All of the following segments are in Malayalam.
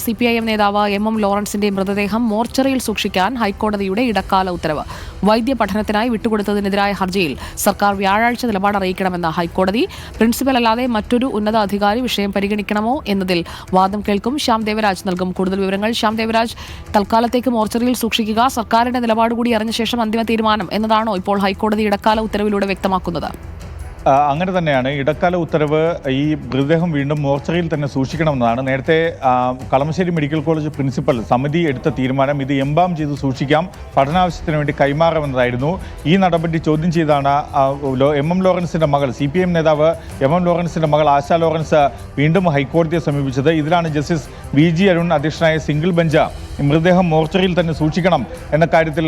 CPIM നേതാവ് M.M. ലോറൻസിന്റെ മൃതദേഹം മോർച്ചറിയിൽ സൂക്ഷിക്കാൻ ഹൈക്കോടതിയുടെ ഇടക്കാല ഉത്തരവ്. വൈദ്യപഠനത്തിനായി വിട്ടുകൊടുത്തതിനെതിരായ ഹർജിയിൽ സർക്കാർ വ്യാഴാഴ്ച നിലപാട് അറിയിക്കണമെന്ന ഹൈക്കോടതി. പ്രിൻസിപ്പൽ അല്ലാതെ മറ്റൊരു ഉന്നത അധികാരി വിഷയം പരിഗണിക്കണമോ എന്നതിൽ വാദം കേൾക്കും. ശ്യാം ദേവരാജ് നൽകും കൂടുതൽ വിവരങ്ങൾ. ശ്യാം ദേവരാജ്, തൽക്കാലത്തേക്ക് മോർച്ചറിയിൽ സൂക്ഷിക്കുക, സർക്കാരിന്റെ നിലപാട് കൂടി അറിഞ്ഞ ശേഷം അന്തിമ തീരുമാനം എന്നതാണോ ഇപ്പോൾ ഹൈക്കോടതി ഇടക്കാല ഉത്തരവിലൂടെ വ്യക്തമാക്കുന്നത്? അങ്ങനെ തന്നെയാണ്. ഇടക്കാല ഉത്തരവ് ഈ മൃതദേഹം വീണ്ടും മോർച്ചറിയിൽ തന്നെ സൂക്ഷിക്കണമെന്നതാണ്. നേരത്തെ കളമശ്ശേരി മെഡിക്കൽ കോളേജ് പ്രിൻസിപ്പൽ സമിതി എടുത്ത തീരുമാനം ഇത് എംബാം ചെയ്ത് സൂക്ഷിക്കാം, പഠനാവശ്യത്തിന് വേണ്ടി കൈമാറാമെന്നതായിരുന്നു. ഈ നടപടി ചോദ്യം ചെയ്താണ് M.M. ലോറൻസിന്റെ മകൾ, CPIM നേതാവ് M.M. ലോറൻസിന്റെ മകൾ ആശാ ലോറൻസ് വീണ്ടും ഹൈക്കോടതിയെ സമീപിച്ചത്. ഇതിലാണ് ജസ്റ്റിസ് VG അരുൺ അധ്യക്ഷനായ സിംഗിൾ ബെഞ്ച് മൃതദേഹം മോർച്ചറിയിൽ തന്നെ സൂക്ഷിക്കണം എന്ന കാര്യത്തിൽ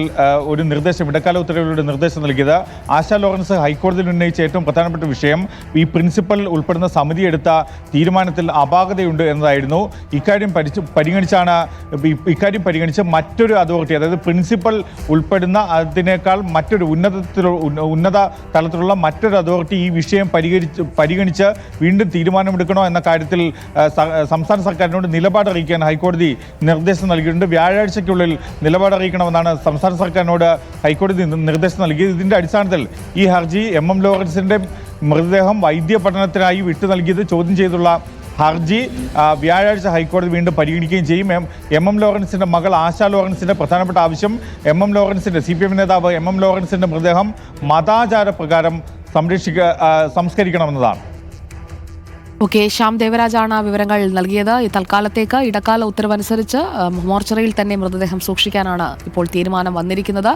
ഒരു നിർദ്ദേശം, ഇടക്കാല ഉത്തരവിലൂടെ നിർദ്ദേശം നൽകിയത്. ആശാ ലോറൻസ് ഹൈക്കോടതിയിൽ ഉന്നയിച്ച ഏറ്റവും പ്രധാനപ്പെട്ട വിഷയം ഈ പ്രിൻസിപ്പൽ ഉൾപ്പെടുന്ന സമിതി എടുത്ത തീരുമാനത്തിൽ അപാകതയുണ്ട് എന്നതായിരുന്നു. ഇക്കാര്യം പരിഗണിച്ച് മറ്റൊരു അതോറിറ്റി, അതായത് പ്രിൻസിപ്പൽ ഉൾപ്പെടുന്ന അതിനേക്കാൾ മറ്റൊരു ഉന്നത തലത്തിലുള്ള മറ്റൊരു അതോറിറ്റി ഈ വിഷയം പരിഗണിച്ച് വീണ്ടും തീരുമാനമെടുക്കണോ എന്ന കാര്യത്തിൽ സംസ്ഥാന സർക്കാരിനോട് നിലപാട് അറിയിക്കാൻ ഹൈക്കോടതി നിർദ്ദേശം നൽകിയിട്ടുണ്ട്. വ്യാഴാഴ്ചയ്ക്കുള്ളിൽ നിലപാട് അറിയിക്കണമെന്നാണ് സംസ്ഥാന സർക്കാരിനോട് ഹൈക്കോടതി നിർദ്ദേശം നൽകിയത്. ഇതിന്റെ അടിസ്ഥാനത്തിൽ ഈ ഹർജി M.M. ലോറൻസിന്റെ മൃതദേഹം വൈദ്യപഠനത്തിനായി വിട്ടു നൽകിയത് ചോദ്യം ചെയ്തുള്ള ഹർജി വ്യാഴാഴ്ച ഹൈക്കോടതി വീണ്ടും പരിഗണിക്കുകയും ചെയ്യും. M.M. ലോറൻസിന്റെ മകൾ ആശാ ലോറൻസിന്റെ പ്രധാനപ്പെട്ട ആവശ്യം M.M. ലോറൻസിന്റെ CPIM നേതാവ് M.M. ലോറൻസിന്റെ മൃതദേഹം മതാചാര പ്രകാരം സംസ്കരിക്കണമെന്നതാണ്. ഓക്കെ, ശ്യാം ദേവരാജാണ് വിവരങ്ങൾ നൽകിയത്. ഈ തൽക്കാലത്തേക്ക് ഇടക്കാല ഉത്തരവനുസരിച്ച് മോർച്ചറിയിൽ തന്നെ മൃതദേഹം സൂക്ഷിക്കാനാണ് ഇപ്പോൾ തീരുമാനം വന്നിരിക്കുന്നത്.